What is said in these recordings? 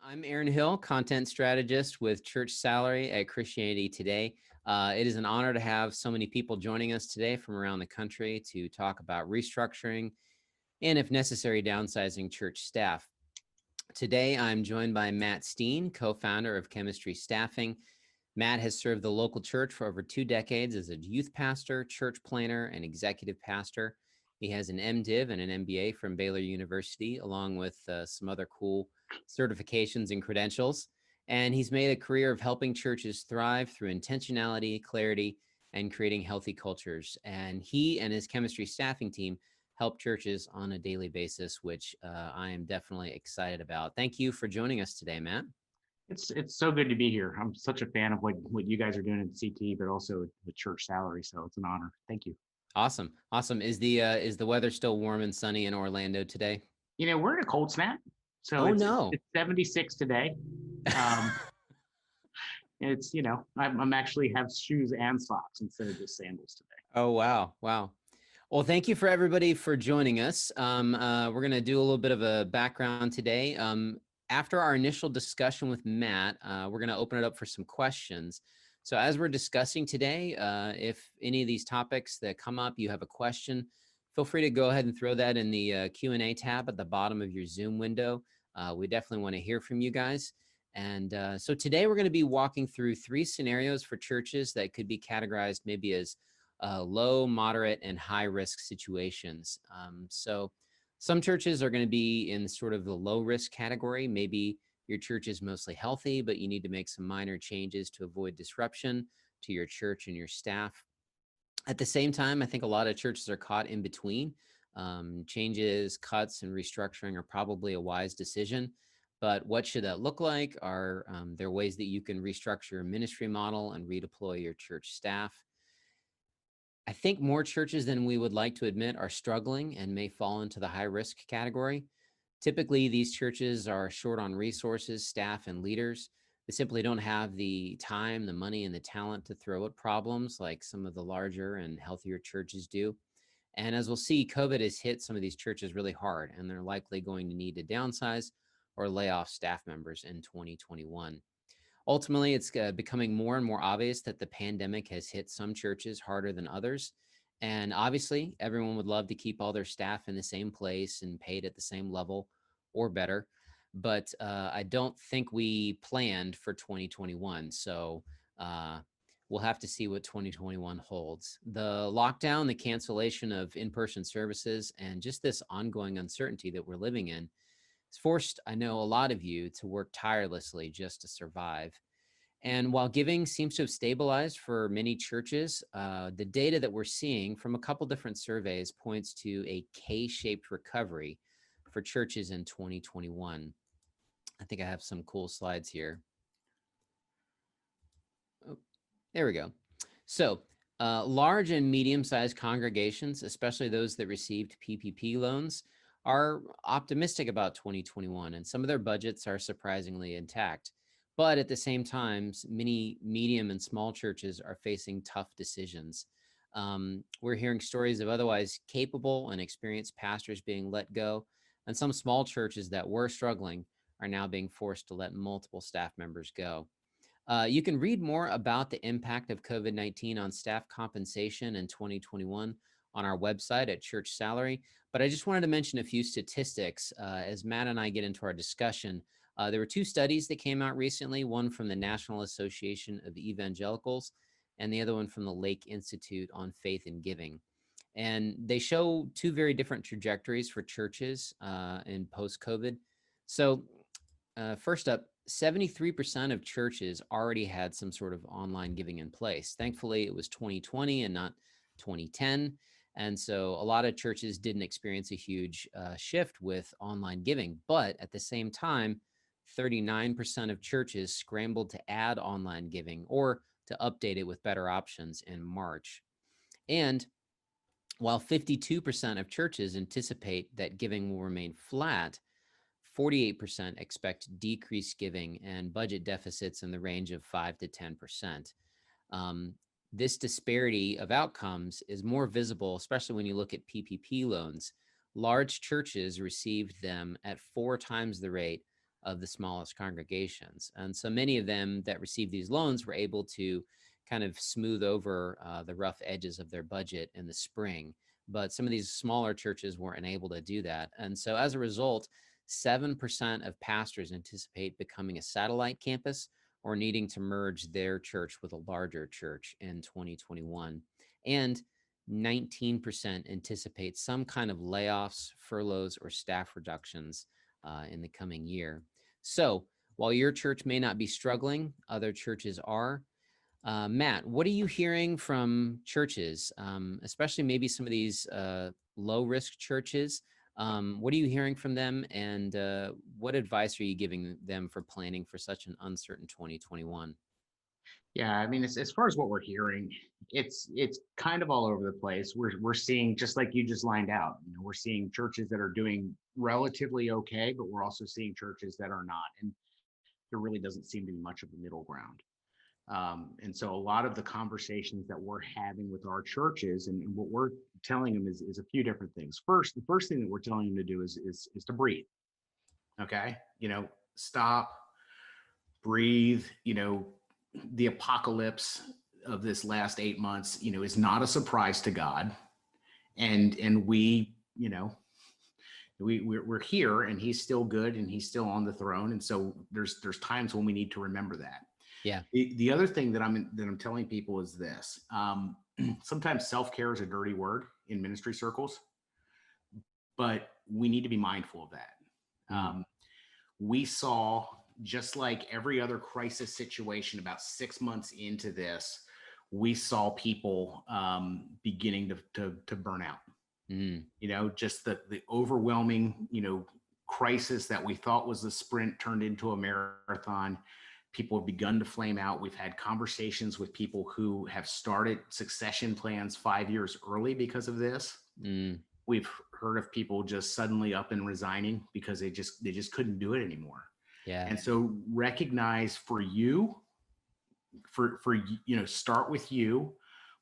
I'm Aaron Hill, content strategist with ChurchSalary at Christianity Today. It is an honor to have so many people joining us today from around the country to talk about restructuring and, if necessary, downsizing church staff. Today, I'm joined by Matt Steen, co-founder of ChemistryStaffing. Matt has served the local church for over 2 decades as a youth pastor, church planner, and executive pastor. He has an MDiv and an MBA from Baylor University, along with some other cool certifications and credentials. And he's made a career of helping churches thrive through intentionality, clarity, and creating healthy cultures. And he and his ChemistryStaffing team help churches on a daily basis, which I am definitely excited about. Thank you for joining us today, Matt. It's so good to be here. I'm such a fan of what you guys are doing at CT, but also with ChurchSalary. So it's an honor. Thank you. Awesome. Is the weather still warm and sunny in Orlando today? We're in a cold snap, so Oh it's no. it's 76 today. I'm actually have shoes and socks instead of just sandals today. Oh wow. Well, thank you for everybody for joining us. We're going to do a little bit of a background today. After our initial discussion with Matt, we're going to open it up for some questions. So as we're discussing today, if any of these topics that come up, you have a question, feel free to go ahead and throw that in the Q&A tab at the bottom of your Zoom window. We definitely want to hear from you guys. And so today we're going to be walking through 3 scenarios for churches that could be categorized maybe as low, moderate, and high risk situations. So some churches are going to be in sort of the low risk category. Maybe your church is mostly healthy, but you need to make some minor changes to avoid disruption to your church and your staff. At the same time, I think a lot of churches are caught in between. Changes, cuts, and restructuring are probably a wise decision. But what should that look like? Are there ways that you can restructure your ministry model and redeploy your church staff? I think more churches than we would like to admit are struggling and may fall into the high risk category. Typically, these churches are short on resources, staff, and leaders. They simply don't have the time, the money, and the talent to throw at problems like some of the larger and healthier churches do. And as we'll see, COVID has hit some of these churches really hard, and they're likely going to need to downsize or lay off staff members in 2021. Ultimately, it's becoming more and more obvious that the pandemic has hit some churches harder than others. And obviously, everyone would love to keep all their staff in the same place and paid at the same level or better. But I don't think we planned for 2021. So we'll have to see what 2021 holds. The lockdown, the cancellation of in-person services, and just this ongoing uncertainty that we're living in it's forced, I know, a lot of you to work tirelessly just to survive. And while giving seems to have stabilized for many churches, the data that we're seeing from a couple different surveys points to a K-shaped recovery for churches in 2021. I think I have some cool slides here. Oh, there we go. So large and medium-sized congregations, especially those that received PPP loans, are optimistic about 2021, and some of their budgets are surprisingly intact. But at the same time, many medium and small churches are facing tough decisions. We're hearing stories of otherwise capable and experienced pastors being let go, and some small churches that were struggling are now being forced to let multiple staff members go. You can read more about the impact of COVID-19 on staff compensation in 2021 on our website at ChurchSalary. But I just wanted to mention a few statistics as Matt and I get into our discussion. There were 2 studies that came out recently, one from the National Association of Evangelicals and the other one from the Lake Institute on Faith and Giving. And they show 2 very different trajectories for churches in post-COVID. So first up, 73% of churches already had some sort of online giving in place. Thankfully, it was 2020 and not 2010. And so a lot of churches didn't experience a huge shift with online giving. But at the same time, 39% of churches scrambled to add online giving or to update it with better options in March. And while 52% of churches anticipate that giving will remain flat, 48% expect decreased giving and budget deficits in the range of 5 to 10%. This disparity of outcomes is more visible, especially when you look at PPP loans. Large churches received them at 4 times the rate of the smallest congregations. And so many of them that received these loans were able to kind of smooth over the rough edges of their budget in the spring. But some of these smaller churches weren't able to do that. And so as a result, 7% of pastors anticipate becoming a satellite campus or needing to merge their church with a larger church in 2021. And 19% anticipate some kind of layoffs, furloughs, or staff reductions in the coming year. So while your church may not be struggling, other churches are. Matt, what are you hearing from churches, especially maybe some of these low-risk churches? What are you hearing from them, and what advice are you giving them for planning for such an uncertain 2021? Yeah, I mean, as far as what we're hearing, it's kind of all over the place. We're seeing, just like you just lined out, we're seeing churches that are doing relatively okay, but we're also seeing churches that are not, and there really doesn't seem to be much of a middle ground. And so a lot of the conversations that we're having with our churches, and what we're telling them is a few different things. The first thing that we're telling them to do is to breathe. Okay, stop, breathe. The apocalypse of this last 8 months, is not a surprise to God, and we, we're here, and He's still good, and He's still on the throne, and so there's times when we need to remember that. Yeah. The other thing that I'm telling people is this: sometimes self-care is a dirty word in ministry circles, but we need to be mindful of that. We saw, just like every other crisis situation, about 6 months into this, we saw people beginning to burn out. Just the overwhelming, crisis that we thought was a sprint turned into a marathon. People have begun to flame out. We've had conversations with people who have started succession plans 5 years early because of this. We've heard of people just suddenly up and resigning because they just couldn't do it anymore. Yeah. And so recognize for start with you,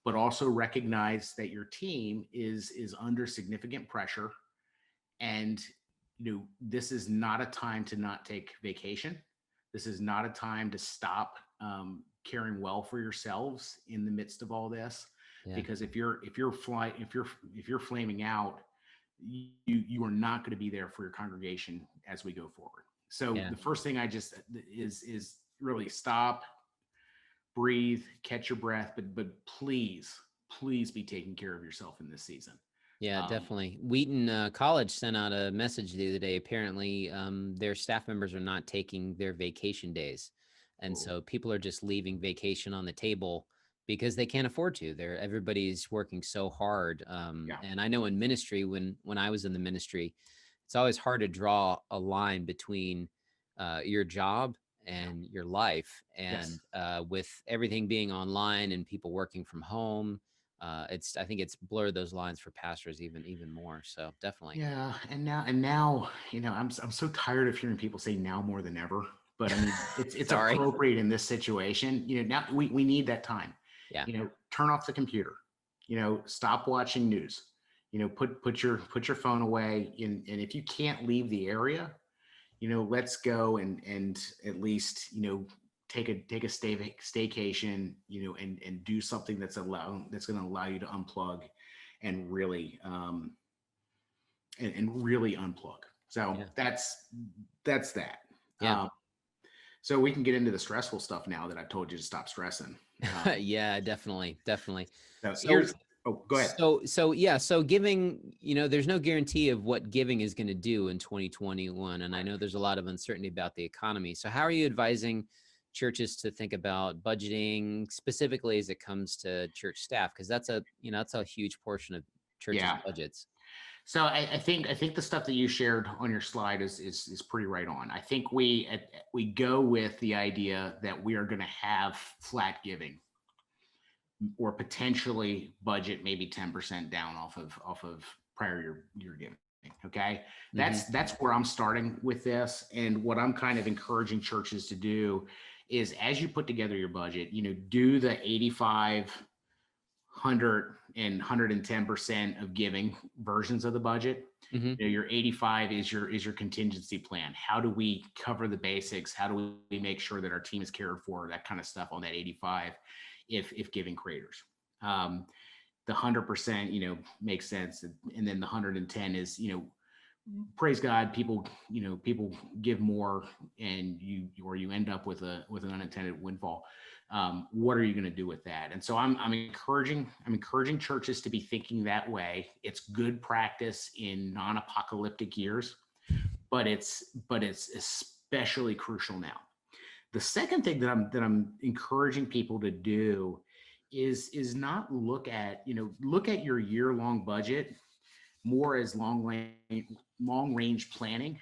but also recognize that your team is under significant pressure. And, this is not a time to not take vacation. This is not a time to stop caring well for yourselves in the midst of all this. Yeah. Because if you're flaming out, you are not going to be there for your congregation as we go forward. So the first thing is really stop, breathe, catch your breath, but please be taking care of yourself in this season. Yeah, definitely. Wheaton College sent out a message the other day. Apparently, their staff members are not taking their vacation days. And so people are just leaving vacation on the table because they can't afford to. Everybody's working so hard. And I know in ministry, when I was in the ministry, it's always hard to draw a line between your job and your life. And with everything being online and people working from home, I think it's blurred those lines for pastors even more. So definitely. Yeah. And now, I'm so tired of hearing people say now more than ever, but I mean, it's appropriate in this situation. Now we need that time. Yeah. Turn off the computer, stop watching news, put your phone away. And if you can't leave the area, let's go and at least, take a staycation, and do something that's going to allow you to unplug and really really unplug. So that's that. Yeah. So we can get into the stressful stuff now that I've told you to stop stressing. Yeah, definitely. Go ahead. So giving, there's no guarantee of what giving is going to do in 2021. And I know there's a lot of uncertainty about the economy. So how are you advising churches to think about budgeting, specifically as it comes to church staff? Because that's a huge portion of churches' budgets. So I think the stuff that you shared on your slide is pretty right on. I think we go with the idea that we are going to have flat giving, or potentially budget maybe 10% down off of prior year giving. Okay. That's where I'm starting with this. And what I'm kind of encouraging churches to do is, as you put together your budget, do the 85 100 and 110% of giving versions of the budget. Hmm. Your 85 is your contingency plan. How do we cover the basics? How do we make sure that our team is cared for? That kind of stuff on that 85, if giving creators. The 100%, makes sense, and then the 110 is, praise God, people give more, and you end up with an unintended windfall. What are you going to do with that? And so I'm encouraging churches to be thinking that way. It's good practice in non-apocalyptic years, but it's especially crucial now. The second thing that I'm encouraging people to do is not look at your year-long budget more as long range planning,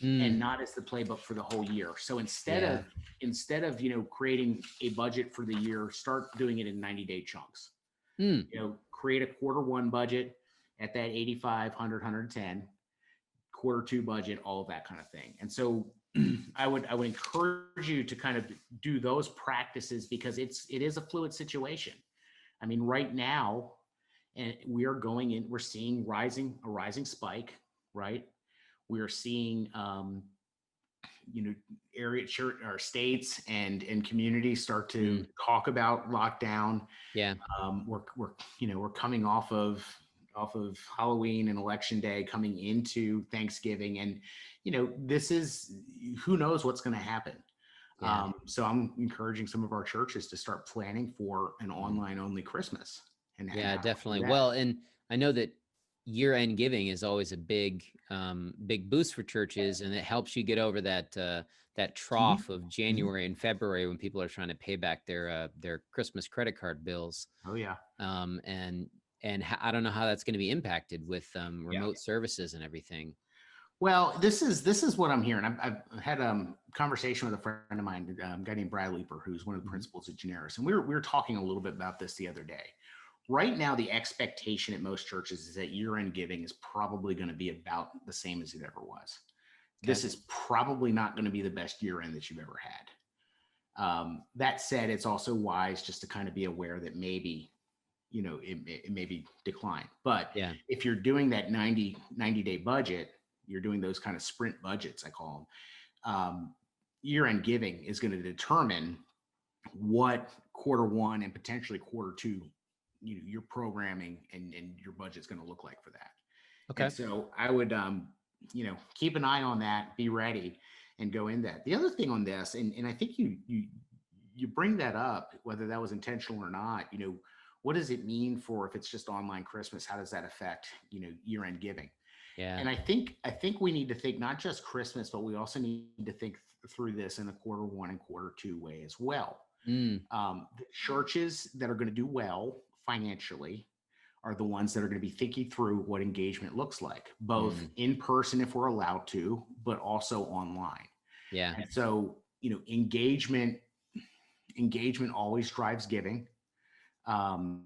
and not as the playbook for the whole year. So instead of creating a budget for the year, start doing it in 90-day chunks. Create a Q1 budget at that 85, 100, 110, Q2 budget, all of that kind of thing. And so I would encourage you to kind of do those practices, because it is a fluid situation. I mean, right now, and we're seeing a rising spike, right? We are seeing, area church or states and communities start to talk about lockdown. Yeah. We're coming off of Halloween and Election Day, coming into Thanksgiving, and this is, who knows what's going to happen. Yeah. So I'm encouraging some of our churches to start planning for an online only Christmas. Yeah, definitely. Well, and I know that year-end giving is always a big boost for churches, and it helps you get over that trough of January and February when people are trying to pay back their Christmas credit card bills. Oh yeah. And I don't know how that's going to be impacted with remote services and everything. Well, this is what I'm hearing. I've had a conversation with a friend of mine, a guy named Brad Leeper, who's one of the principals at Generis, and we were talking a little bit about this the other day. Right now, the expectation at most churches is that year-end giving is probably going to be about the same as it ever was. Okay. This is probably not going to be the best year-end that you've ever had. That said, it's also wise just to kind of be aware that maybe, it may be decline. But if you're doing that 90-day budget, you're doing those kind of sprint budgets, I call them, year-end giving is going to determine what Q1 and potentially Q2, your programming and your budget's going to look like for that. Okay. And so I would, keep an eye on that, be ready, and go in that. The other thing on this, and I think you bring that up, whether that was intentional or not, what does it mean for, if it's just online Christmas, how does that affect, year-end giving? Yeah. And I think we need to think not just Christmas, but we also need to think through this in a Q1 and Q2 way as well. The churches that are going to do well financially are the ones that are going to be thinking through what engagement looks like, both in person if we're allowed to, but also online. Yeah. And so, engagement always drives giving. And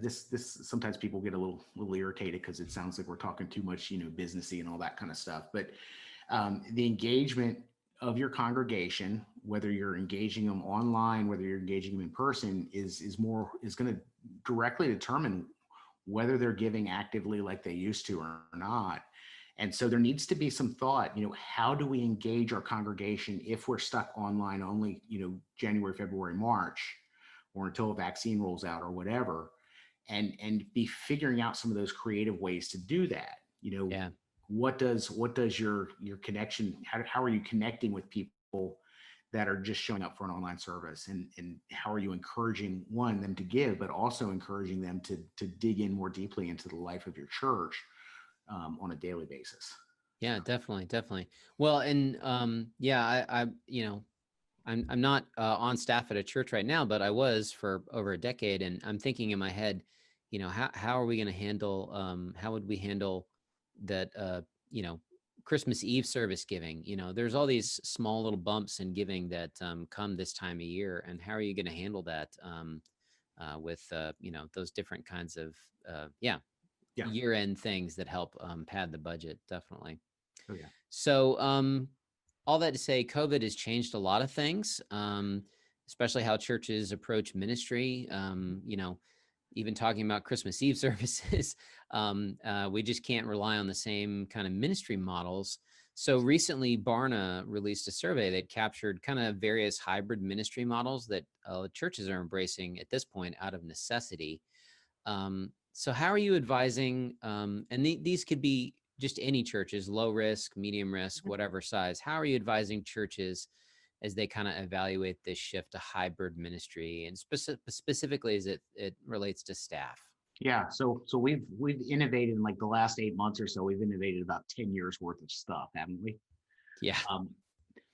this sometimes people get a little irritated because it sounds like we're talking too much, businessy and all that kind of stuff. But the engagement of your congregation, whether you're engaging them online, whether you're engaging them in person, is going to directly determine whether they're giving actively like they used to or not. And so there needs to be some thought, how do we engage our congregation if we're stuck online only, January, February, March, or until a vaccine rolls out or whatever, and be figuring out some of those creative ways to do that. What does your connection, how are you connecting with people that are just showing up for an online service, and how are you encouraging them to give, but also encouraging them to dig in more deeply into the life of your church on a daily basis? Yeah, definitely. Well, and I'm not on staff at a church right now, but I was for over a decade, and I'm thinking in my head, how are we going to handle? How would we handle that? Christmas Eve service giving. There's all these small little bumps in giving that come this time of year, and how are you going to handle that with those different kinds of year-end things that help pad the budget? Definitely. Oh yeah. So all that to say, COVID has changed a lot of things. especially how churches approach ministry. Even talking about Christmas Eve services, we just can't rely on the same kind of ministry models. So recently, Barna released a survey that captured kind of various hybrid ministry models that churches are embracing at this point out of necessity. So how are you advising, and these could be just any churches, low risk, medium risk, whatever size, how are you advising churches as they kind of evaluate this shift to hybrid ministry, and specifically as it relates to staff? Yeah, so we've innovated in like the last 8 months or so. We've innovated about 10 years worth of stuff, haven't we? Yeah.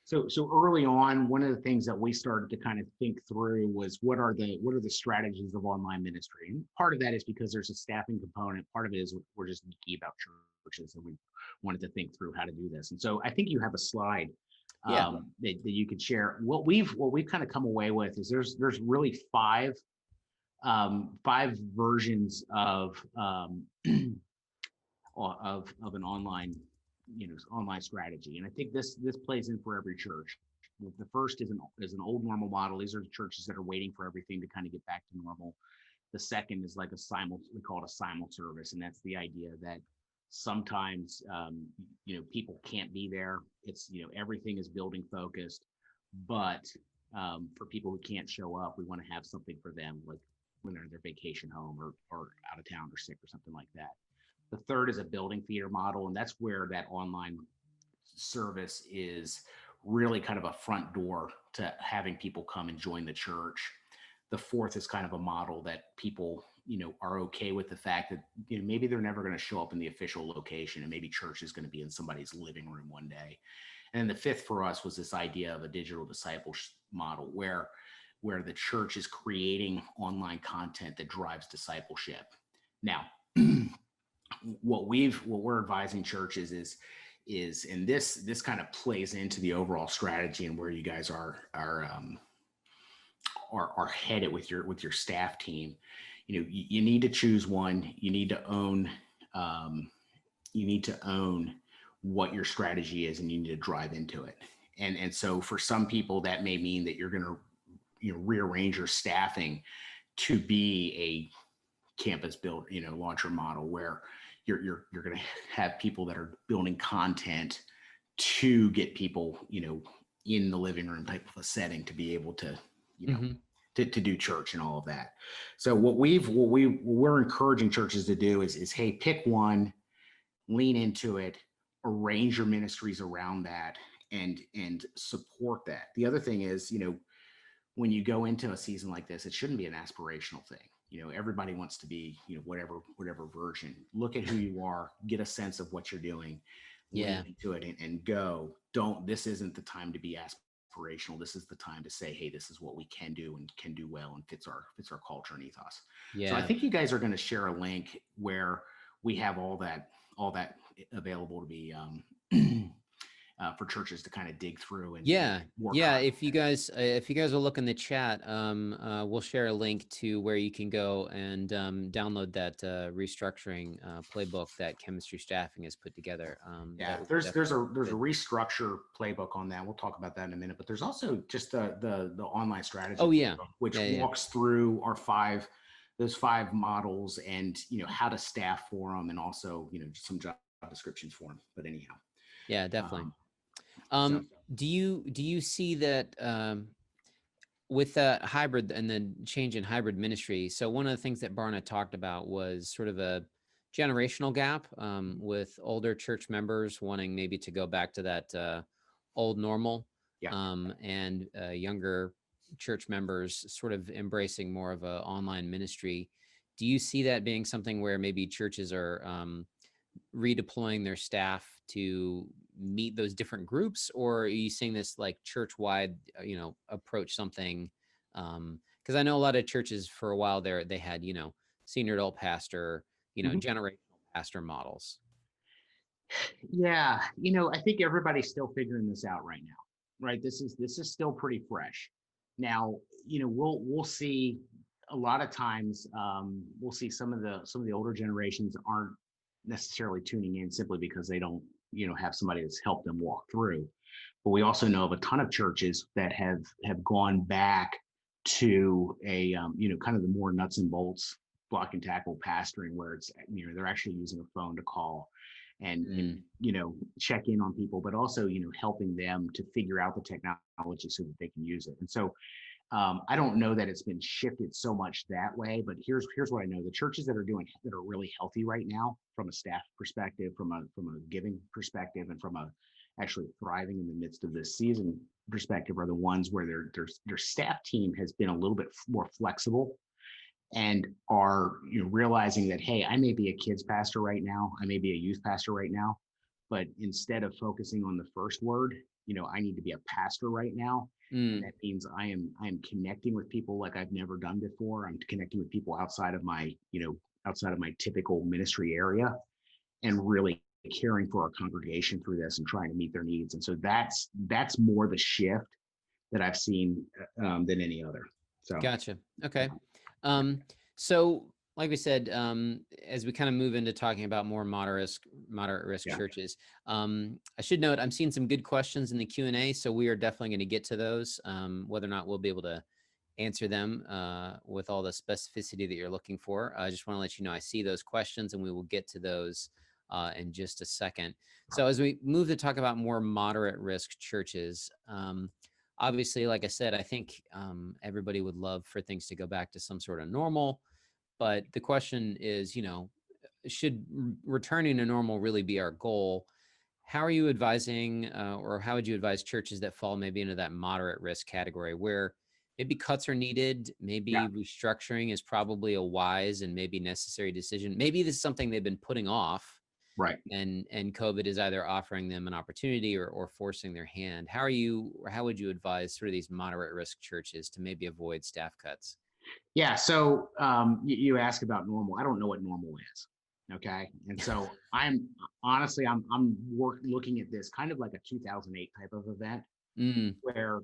So early on, one of the things that we started to kind of think through was what are the strategies of online ministry? And part of that is because there's a staffing component. Part of it is we're just geeky about churches, and we wanted to think through how to do this. And so I think you have a slide Yeah. that you could share. What we've kind of come away with is there's really five versions of of an online online strategy, and I think this plays in for every church. The first is an old normal model. These are churches that are waiting for everything to kind of get back to normal. The second is like we call it a simul service, and that's the idea that sometimes people can't be there. It's everything is building focused, but for people who can't show up, we want to have something for them, like when they're in their vacation home or out of town or sick or something like that. The third is a building theater model, and that's where that online service is really kind of a front door to having people come and join the church. The fourth is kind of a model that people, are okay with the fact that, maybe they're never going to show up in the official location, and maybe church is going to be in somebody's living room one day. And then the fifth for us was this idea of a digital discipleship model where the church is creating online content that drives discipleship. Now, what we're advising churches is and this kind of plays into the overall strategy and where you guys are headed with your staff team. You need to choose one. You need to own what your strategy is, and you need to drive into it. And so for some people that may mean that you're going to rearrange your staffing to be a campus build launcher model where you're going to have people that are building content to get people in the living room type of a setting to be able to to do church and all of that. So what we're encouraging churches to do is hey, pick one, lean into it, arrange your ministries around that, and support that. The other thing is, when you go into a season like this, it shouldn't be an aspirational thing. Everybody wants to be, whatever version. Look at who you are, get a sense of what you're doing, lean into it and go. This isn't the time to be aspirational. This is the time to say, hey, this is what we can do and can do well and fits our culture and ethos. So I think you guys are going to share a link where we have all that available to be for churches to kind of dig through and work on. If you guys will look in the chat, we'll share a link to where you can go and download that restructuring playbook that ChemistryStaffing has put together. There's a restructure playbook on that. We'll talk about that in a minute, but there's also just the online strategy playbook, which walks through those five models and how to staff for them, and also some job descriptions for them. But anyhow, definitely. Do you see that with the hybrid and the change in hybrid ministry? So one of the things that Barna talked about was sort of a generational gap with older church members wanting maybe to go back to that old normal, and younger church members sort of embracing more of an online ministry. Do you see that being something where maybe churches are redeploying their staff to meet those different groups, or are you seeing this like church-wide, approach something? Because I know a lot of churches for a while there, they had, senior adult pastor, generational pastor models. Yeah. I think everybody's still figuring this out right now, right? This is still pretty fresh. Now, we'll see a lot of times, we'll see some of the older generations aren't necessarily tuning in simply because they don't have somebody that's helped them walk through. But we also know of a ton of churches that have gone back to a kind of the more nuts and bolts block and tackle pastoring, where it's they're actually using a phone to call and check in on people, but also helping them to figure out the technology so that they can use it. And so I don't know that it's been shifted so much that way, but here's what I know: the churches that are really healthy right now, from a staff perspective, from a giving perspective, and from a actually thriving in the midst of this season perspective, are the ones where their staff team has been a little bit more flexible and are realizing that, hey, I may be a kids pastor right now, I may be a youth pastor right now, but instead of focusing on the first word, I need to be a pastor right now. And that means I am connecting with people like I've never done before. I'm connecting with people outside of my typical ministry area, and really caring for our congregation through this and trying to meet their needs. And so that's more the shift that I've seen than any other. So Gotcha. Okay. So like we said, as we kind of move into talking about more moderate risk churches, I should note, I'm seeing some good questions in the Q&A, so we are definitely going to get to those. Whether or not we'll be able to answer them with all the specificity that you're looking for, I just want to let you know I see those questions, and we will get to those in just a second. So as we move to talk about more moderate risk churches, obviously, like I said, I think everybody would love for things to go back to some sort of normal. But the question is, should returning to normal really be our goal? How are you advising, or how would you advise churches that fall maybe into that moderate risk category, where maybe cuts are needed, maybe restructuring is probably a wise and maybe necessary decision? Maybe this is something they've been putting off, right. And COVID is either offering them an opportunity or forcing their hand. How would you advise sort of these moderate risk churches to maybe avoid staff cuts? Yeah. So you ask about normal. I don't know what normal is. Okay. And so I'm looking at this kind of like a 2008 type of event, where,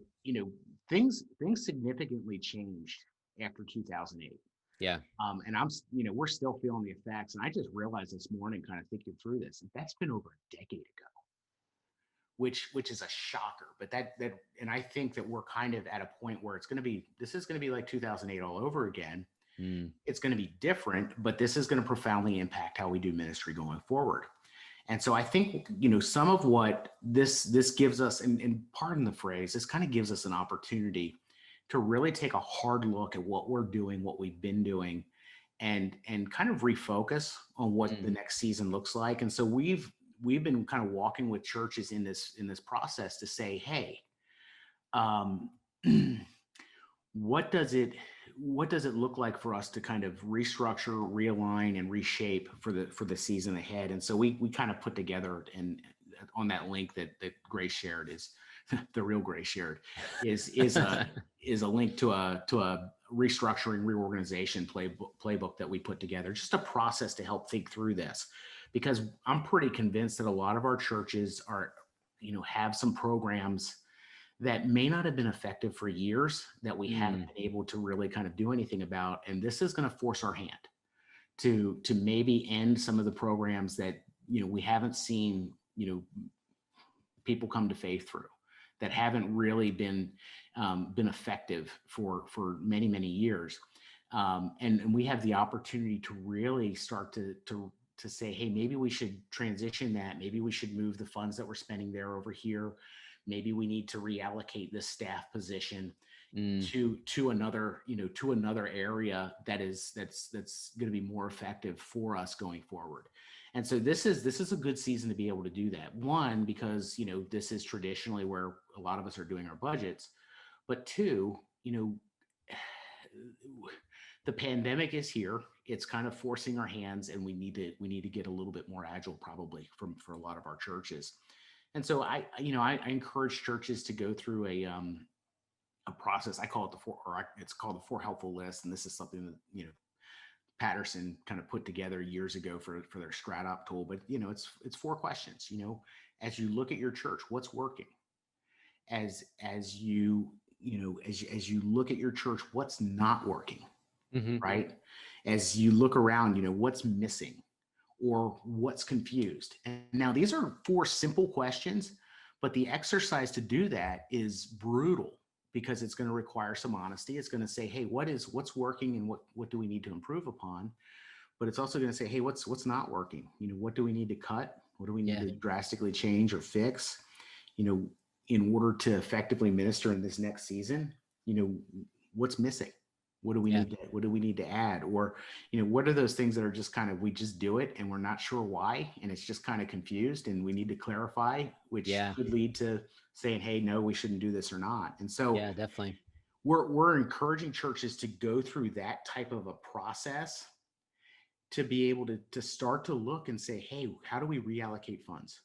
things significantly changed after 2008. Yeah. And we're still feeling the effects. And I just realized this morning, kind of thinking through this, that's been over a decade ago, which is a shocker. But and I think that we're kind of at a point where this is going to be like 2008 all over again. It's going to be different, but this is going to profoundly impact how we do ministry going forward. And so I think, some of what this gives us, and pardon the phrase, this kind of gives us an opportunity to really take a hard look at what we're doing, what we've been doing, and kind of refocus on what the next season looks like. And so we've been kind of walking with churches in this process to say, hey, what does it look like for us to kind of restructure, realign, and reshape for the season ahead? And so we kind of put together, and on that link that Grace shared, is the real Grace shared is a link to a restructuring, reorganization playbook that we put together, just a process to help think through this, because I'm pretty convinced that a lot of our churches have some programs that may not have been effective for years, that we haven't been able to really kind of do anything about. And this is going to force our hand to maybe end some of the programs that, we haven't seen, people come to faith through, that haven't really been effective for many, many years. And we have the opportunity to really start to say, hey, maybe we should transition that. Maybe we should move the funds that we're spending there over here. Maybe we need to reallocate this staff position to another area that's going to be more effective for us going forward. And so this is a good season to be able to do that. One, because this is traditionally where a lot of us are doing our budgets, but two, the pandemic is here. It's kind of forcing our hands, and we need to get a little bit more agile, probably, for a lot of our churches. And so I encourage churches to go through a process. I call it it's called the 4 helpful list. And this is something that, Patterson kind of put together years ago for their StratOp tool. But, it's 4 questions, as you look at your church, what's working? As you look at your church, what's not working, right? As you look around, what's missing? or what's confused? And now these are 4 simple questions, but the exercise to do that is brutal because it's going to require some honesty. It's going to say, hey, what's working and what do we need to improve upon? But it's also going to say, hey, what's not working? What do we need to cut? What do we need to drastically change or fix? In order to effectively minister in this next season, what's missing? What do we need to add? Or, what are those things that are just kind of, we just do it and we're not sure why, and it's just kind of confused and we need to clarify, which could lead to saying, hey, no, we shouldn't do this or not. And so definitely. We're encouraging churches to go through that type of a process to be able to start to look and say, hey, how do we reallocate funds?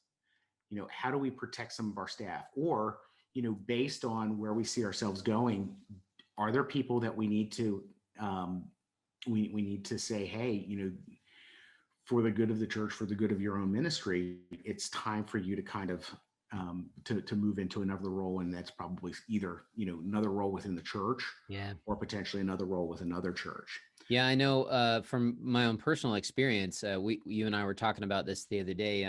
How do we protect some of our staff? Or, based on where we see ourselves going, are there people that we need to we need to say, hey, for the good of the church, for the good of your own ministry, it's time for you to kind of to move into another role, and that's probably either another role within the church, or potentially another role with another church. Yeah, I know from my own personal experience, you and I were talking about this the other day.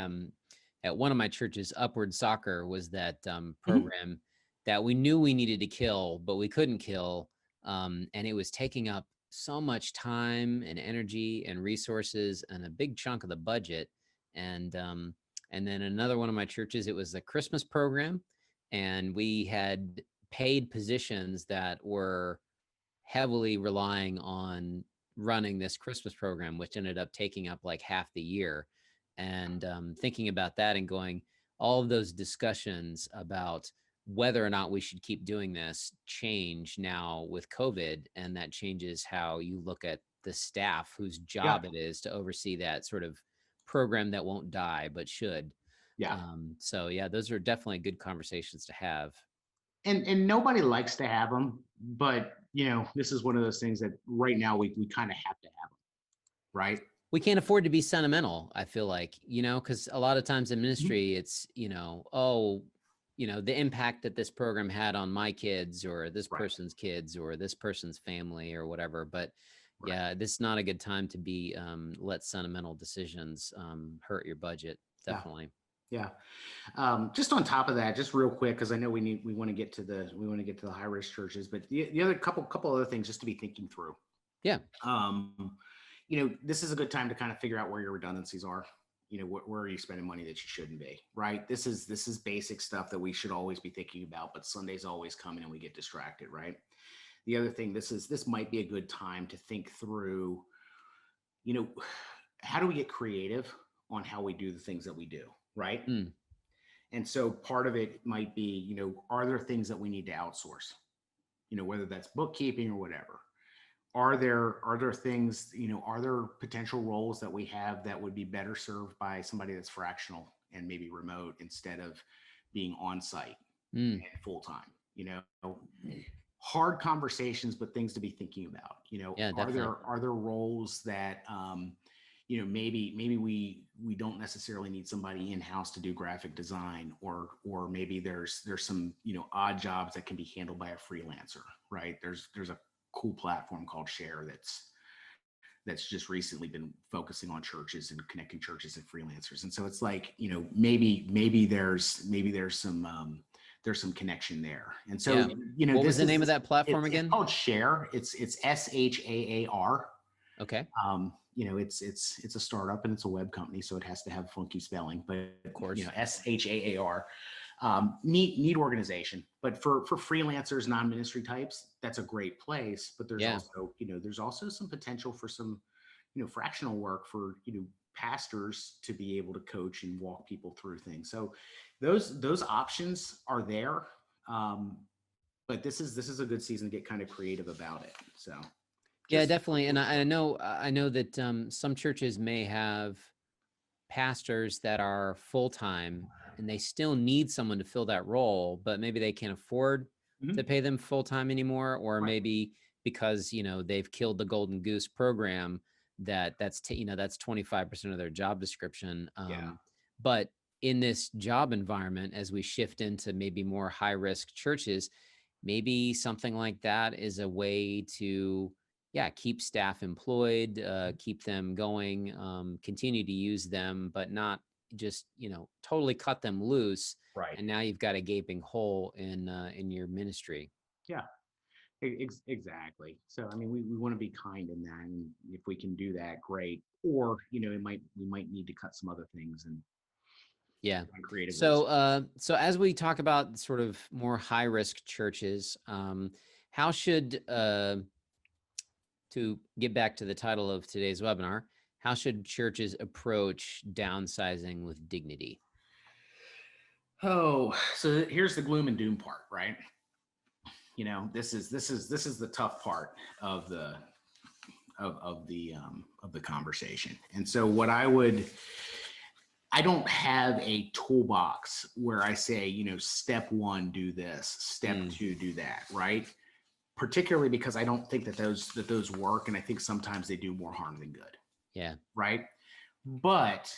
At one of my churches, Upward Soccer was that program that we knew we needed to kill, but we couldn't kill. And it was taking up so much time and energy and resources and a big chunk of the budget. And then another one of my churches, it was the Christmas program. And we had paid positions that were heavily relying on running this Christmas program, which ended up taking up like half the year. And thinking about that and going, all of those discussions about whether or not we should keep doing this change now with COVID. And that changes how you look at the staff whose job it is to oversee that sort of program that won't die, but should. So those are definitely good conversations to have. And nobody likes to have them, but this is one of those things that right now we kind of have to have them, right? We can't afford to be sentimental, I feel like, because a lot of times in ministry, it's, the impact that this program had on my kids or this person's kids or this person's family or whatever. But this is not a good time to be let sentimental decisions hurt your budget. Definitely. Yeah. Just on top of that, just real quick, because I know we want to get to the high risk churches, but the other couple other things just to be thinking through. Yeah. This is a good time to kind of figure out where your redundancies are. Where are you spending money that you shouldn't be, right? This is basic stuff that we should always be thinking about, but Sunday's always coming and we get distracted, right? The other thing, this might be a good time to think through, how do we get creative on how we do the things that we do, right? And so part of it might be, are there things that we need to outsource? Whether that's bookkeeping or whatever. Are there things, are there potential roles that we have that would be better served by somebody that's fractional and maybe remote instead of being on site and full time? Hard conversations, but things to be thinking about. Are there roles that maybe we don't necessarily need somebody in-house to do graphic design, or maybe there's some odd jobs that can be handled by a freelancer, right? There's a cool platform called Share that's just recently been focusing on churches and connecting churches and freelancers. And so it's like, maybe there's some connection there. And so, what was the name of that platform again? It's called Share. It's SHAAR. Okay. It's a startup and it's a web company, so it has to have funky spelling, but of course, SHAAR. Neat organization, but for freelancers, non-ministry types, that's a great place. But there's also some potential for some, fractional work for, pastors to be able to coach and walk people through things. So those options are there. But this is a good season to get kind of creative about it. So. Yeah, definitely. And I know that some churches may have pastors that are full-time and they still need someone to fill that role, but maybe they can't afford to pay them full-time anymore, or maybe because, they've killed the Golden Goose program, that's 25% of their job description. But in this job environment, as we shift into maybe more high-risk churches, maybe something like that is a way to yeah, keep staff employed, keep them going, continue to use them, but not just, totally cut them loose. Right. And now you've got a gaping hole in your ministry. Yeah. Exactly. So, I mean, we want to be kind in that, and if we can do that, great. Or, we might need to cut some other things and Yeah. find creative ways. So as we talk about sort of more high risk churches, how should, to get back to the title of today's webinar, how should churches approach downsizing with dignity? Oh, so here's the gloom and doom part, right? This is the tough part of the conversation. And so I don't have a toolbox where I say, step one, do this, step two, do that, right? Particularly because I don't think that those work, and I think sometimes they do more harm than good. Yeah. Right. But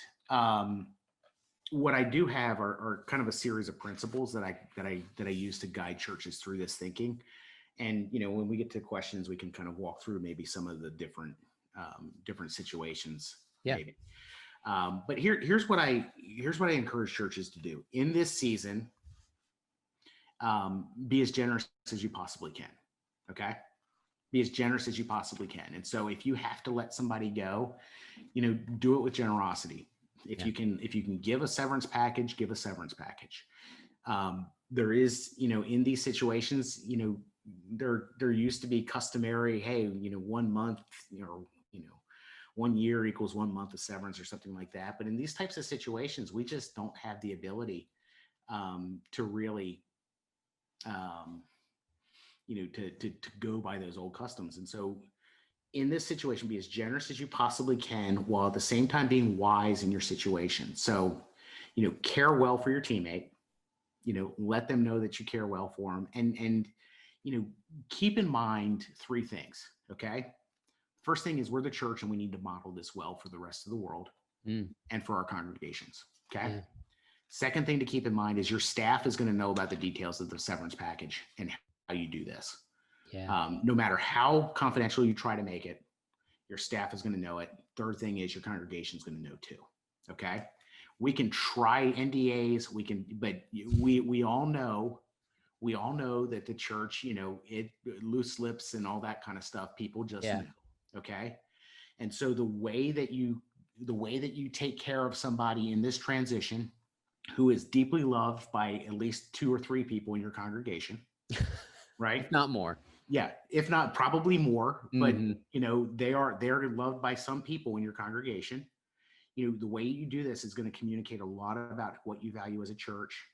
what I do have are kind of a series of principles that I use to guide churches through this thinking. And when we get to questions, we can kind of walk through maybe some of the different situations. Yeah. Maybe. But here's what I encourage churches to do in this season. Be as generous as you possibly can. Okay. Be as generous as you possibly can. And so if you have to let somebody go, do it with generosity. If you can give a severance package, give a severance package. There is, in these situations, there used to be customary, hey, 1 month, 1 year equals 1 month of severance or something like that. But in these types of situations, we just don't have the ability to really, to go by those old customs. And so in this situation, be as generous as you possibly can while at the same time being wise in your situation. So, care well for your teammate, let them know that you care well for them, and keep in mind 3 things. Okay. First thing is we're the church and we need to model this well for the rest of the world and for our congregations. Okay. Yeah. Second thing to keep in mind is your staff is going to know about the details of the severance package and how you do this. Yeah. No matter how confidential you try to make it, your staff is going to know it. Third thing is your congregation is going to know too. Okay. We can try NDAs. But we all know that the church, it loose lips and all that kind of stuff. People just know. Okay. And so the way that you take care of somebody in this transition who is deeply loved by at least 2 or 3 people in your congregation, right? If not more. Yeah. If not, probably more, but they're loved by some people in your congregation. The way you do this is going to communicate a lot about what you value as a church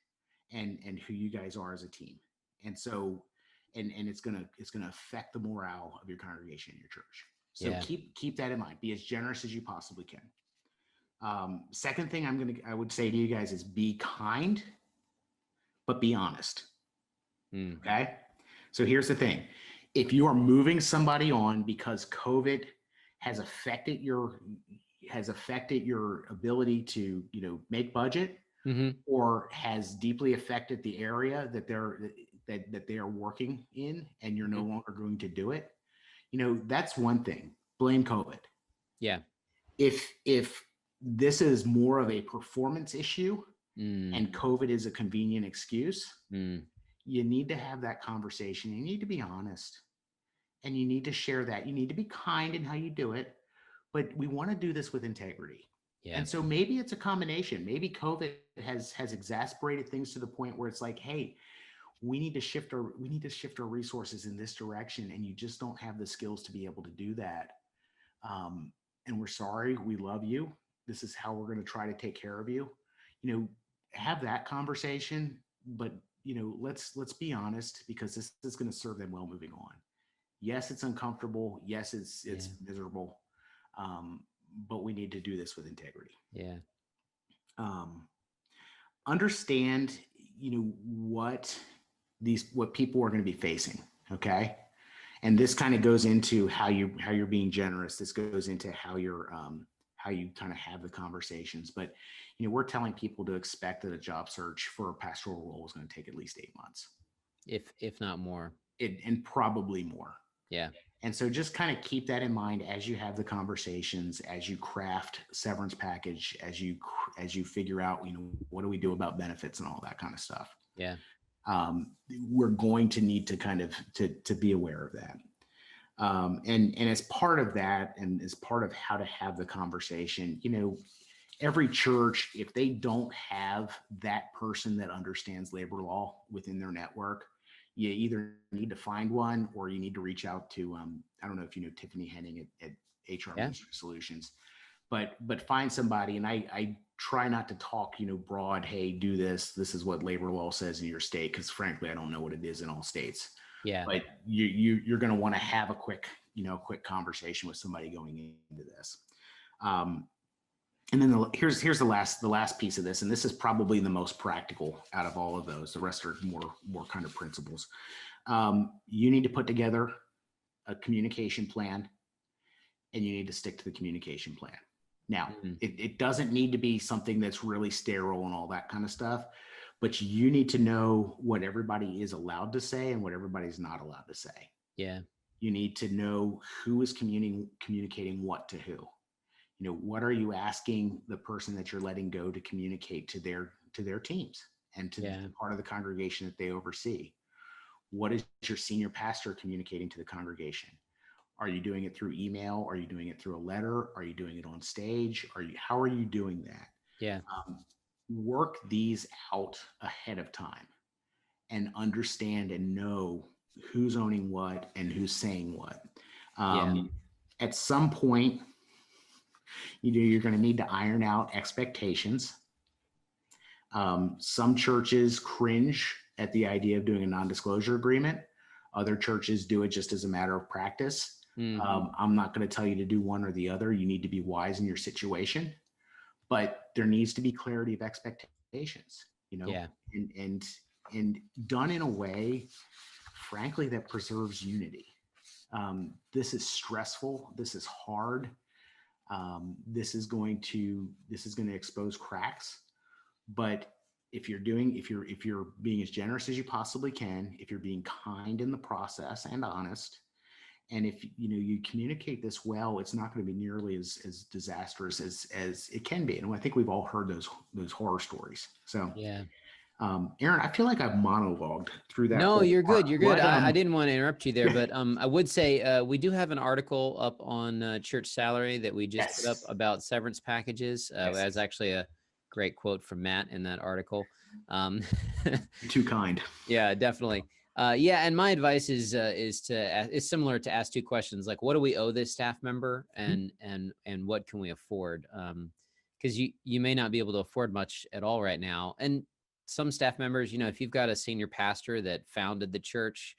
and who you guys are as a team. And so, and it's going to affect the morale of your congregation and your church. So keep that in mind. Be as generous as you possibly can. Second thing I would say to you guys is be kind, but be honest. Okay. So here's the thing. If you are moving somebody on because COVID has affected your ability to, make budget, or has deeply affected the area that they are working in, and you're no longer going to do it, that's one thing. Blame COVID. Yeah. If this is more of a performance issue and COVID is a convenient excuse, you need to have that conversation. You need to be honest, and you need to share that. You need to be kind in how you do it, but we want to do this with integrity. Yeah. And so maybe it's a combination. Maybe COVID has exasperated things to the point where it's like, hey, we need to shift our resources in this direction, and you just don't have the skills to be able to do that. And we're sorry. We love you. This is how we're going to try to take care of you. Have that conversation, but let's be honest, because this is going to serve them well moving on. Yes, it's uncomfortable. Yes, it's miserable. But we need to do this with integrity. Yeah. Understand, what people are going to be facing. Okay. And this kind of goes into how you're being generous. This goes into how you kind of have the conversations. But, we're telling people to expect that a job search for a pastoral role is going to take at least 8 months. If not more. And probably more. Yeah. And so just kind of keep that in mind as you have the conversations, as you craft severance package, as you figure out, what do we do about benefits and all that kind of stuff. Yeah. We're going to need to kind of to be aware of that. And as part of that, and as part of how to have the conversation, every church, if they don't have that person that understands labor law within their network, you either need to find one or you need to reach out to, I don't know if you know Tiffany Henning at HR Yeah. Ministry Solutions, but find somebody. And I try not to talk, broad, hey, do this. This is what labor law says in your state, because frankly, I don't know what it is in all states. Yeah. But you're going to want to have a quick conversation with somebody going into this. And then here's the last piece of this, and this is probably the most practical out of all of those. The rest are more kind of principles. You need to put together a communication plan, and you need to stick to the communication plan. Now, it doesn't need to be something that's really sterile and all that kind of stuff, but you need to know what everybody is allowed to say and what everybody's not allowed to say. Yeah. You need to know who is communicating what to who. What are you asking the person that you're letting go to communicate to their teams and to the part of the congregation that they oversee? What is your senior pastor communicating to the congregation? Are you doing it through email? Are you doing it through a letter? Are you doing it on stage? How are you doing that? Yeah. Work these out ahead of time and understand and know who's owning what and who's saying what. At some point, you're going to need to iron out expectations. Some churches cringe at the idea of doing a non-disclosure agreement. Other churches do it just as a matter of practice. I'm not going to tell you to do one or the other. You need to be wise in your situation, but there needs to be clarity of expectations, and done in a way, frankly, that preserves unity. This is stressful. This is hard. This is going to expose cracks. But if you're being as generous as you possibly can, if you're being kind in the process and honest, and if you communicate this well, it's not going to be nearly as disastrous as it can be. And I think we've all heard those horror stories. So Aaron, I feel like I've monologued through that. No, you're good. You're good. I didn't want to interrupt you there, but I would say we do have an article up on ChurchSalary that we just put up about severance packages. That's actually a great quote from Matt in that article. Too kind. Yeah, definitely. And my advice is similar to ask two questions, like what do we owe this staff member, and what can we afford? Because you may not be able to afford much at all right now, and some staff members, if you've got a senior pastor that founded the church,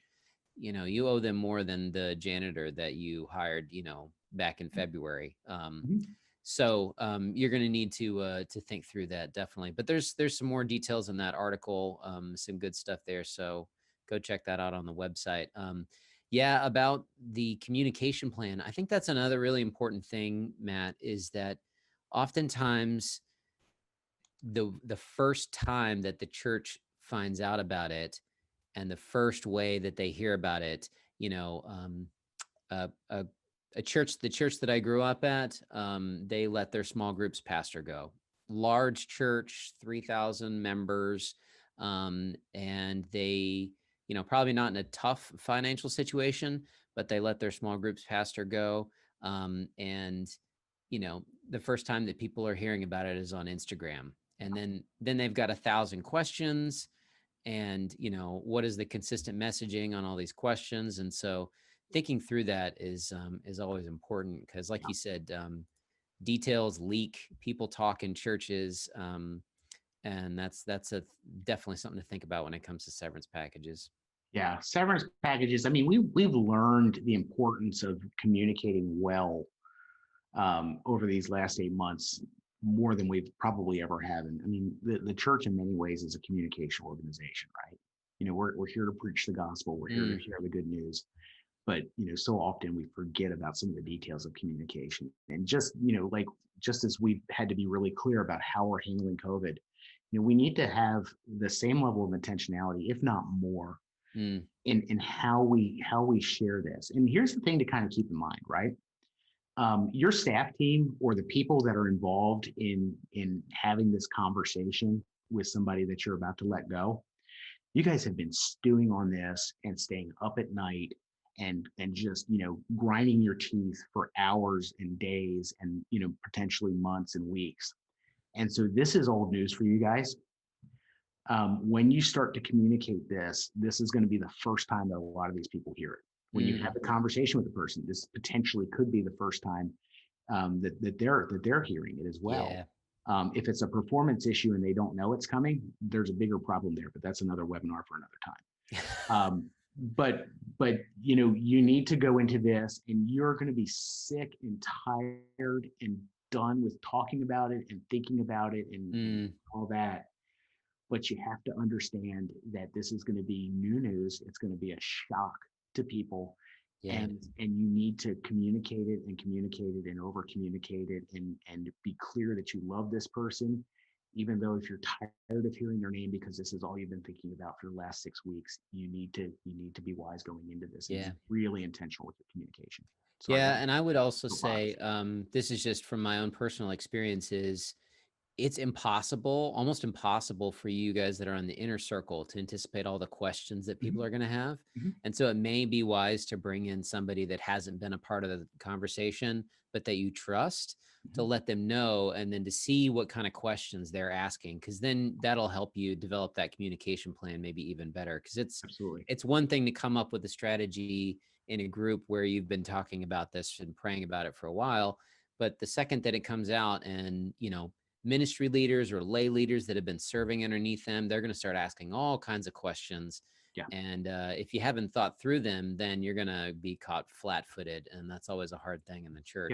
you owe them more than the janitor that you hired, back in February. So you're going to need to think through that, definitely. But there's some more details in that article, some good stuff there. So go check that out on the website. About the communication plan. I think that's another really important thing, Matt, is that oftentimes the first time that the church finds out about it and the first way that they hear about it, the church that I grew up at, they let their small groups pastor go. Large church, 3,000 members, and they, probably not in a tough financial situation, but they let their small groups pastor go. And the first time that people are hearing about it is on Instagram. And then they've got 1,000 questions, and what is the consistent messaging on all these questions? And so thinking through that is always important, because like you said, details leak, people talk in churches, and that's definitely something to think about when it comes to severance packages. Yeah, severance packages. I mean, we've learned the importance of communicating well over these last 8 months, more than we've probably ever had. And I mean, the church in many ways is a communication organization, right? We're here to preach the gospel. We're here to share the good news. But so often we forget about some of the details of communication. And just as we've had to be really clear about how we're handling COVID, we need to have the same level of intentionality, if not more, Mm. in how we share this. And here's the thing to kind of keep in mind, right? Your staff team or the people that are involved in having this conversation with somebody that you're about to let go, you guys have been stewing on this and staying up at night and just grinding your teeth for hours and days and potentially months and weeks. And so this is old news for you guys. When you start to communicate this is going to be the first time that a lot of these people hear it. When you have a conversation with the person, this potentially could be the first time that they're hearing it as well. Yeah. If it's a performance issue and they don't know it's coming, there's a bigger problem there. But that's another webinar for another time. But you need to go into this, and you're going to be sick and tired and done with talking about it and thinking about it and all that. But you have to understand that this is going to be new news. It's going to be a shock to people. Yeah. And you need to communicate it and over communicate it and be clear that you love this person, even though if you're tired of hearing their name because this is all you've been thinking about for the last 6 weeks, you need to be wise going into this and be really intentional with your communication. Sorry, Yeah. And I would also say, this is just from my own personal experiences. It's impossible, almost impossible for you guys that are on the inner circle to anticipate all the questions that people are going to have. And so it may be wise to bring in somebody that hasn't been a part of the conversation, but that you trust to let them know, and then to see what kind of questions they're asking, because then that'll help you develop that communication plan maybe even better. Because it's one thing to come up with a strategy in a group where you've been talking about this and praying about it for a while. But the second that it comes out and, ministry leaders or lay leaders that have been serving underneath them, they're going to start asking all kinds of questions. Yeah. And if you haven't thought through them, then you're going to be caught flat-footed. And that's always a hard thing in the church.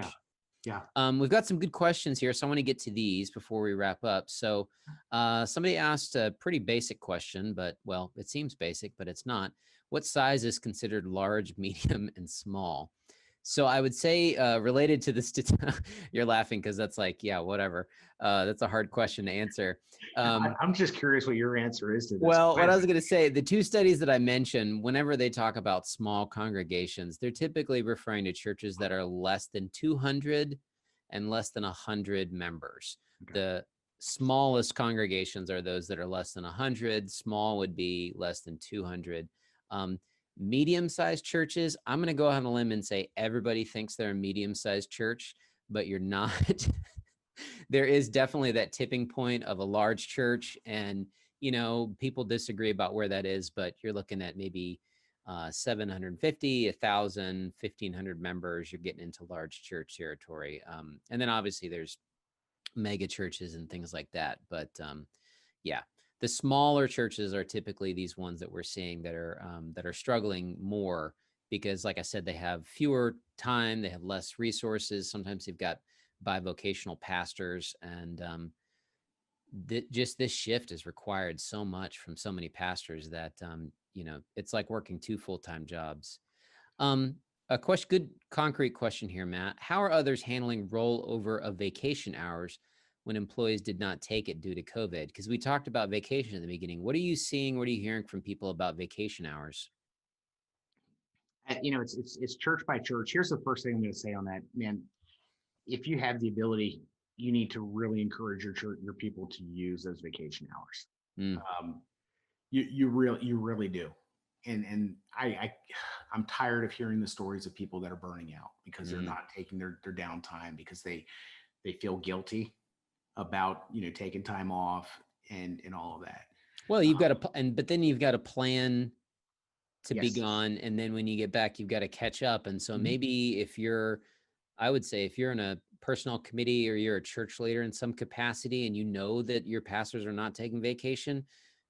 Yeah. We've got some good questions here, so I want to get to these before we wrap up. So somebody asked a pretty basic question, but, well, it seems basic, but it's not. What size is considered large, medium, and small? So I would say related to this, you're laughing because that's like, yeah, whatever. That's a hard question to answer. I'm just curious what your answer is to this. Well, what I was going to say, the two studies that I mentioned, whenever they talk about small congregations, they're typically referring to churches that are less than 200 and less than 100 members. Okay. The smallest congregations are those that are less than 100. Small would be less than 200. Medium-sized churches, I'm going to go out on a limb and say everybody thinks they're a medium-sized church, but you're not. There is definitely that tipping point of a large church, and people disagree about where that is, but you're looking at maybe 750, 1,000, 1,500 members. You're getting into large church territory. And then obviously there's mega churches and things like that. But yeah, the smaller churches are typically these ones that we're seeing that are struggling more because, like I said, they have fewer time, they have less resources. Sometimes they've got bivocational pastors, and just this shift has required so much from so many pastors that it's like working 2 full-time jobs. A good concrete question here, Matt. How are others handling rollover of vacation hours when employees did not take it due to COVID? Because we talked about vacation at the beginning. What are you seeing? What are you hearing from people about vacation hours? It's church by church. Here's the first thing I'm going to say on that, man. If you have the ability, you need to really encourage your people to use those vacation hours. You really do. And I'm tired of hearing the stories of people that are burning out because they're not taking their downtime because they feel guilty about taking time off and all of that. Well, you've got to, but then you've got to plan to be Yes. gone, and then when you get back, you've got to catch up. And so maybe I would say if you're in a personnel committee or you're a church leader in some capacity and you know that your pastors are not taking vacation,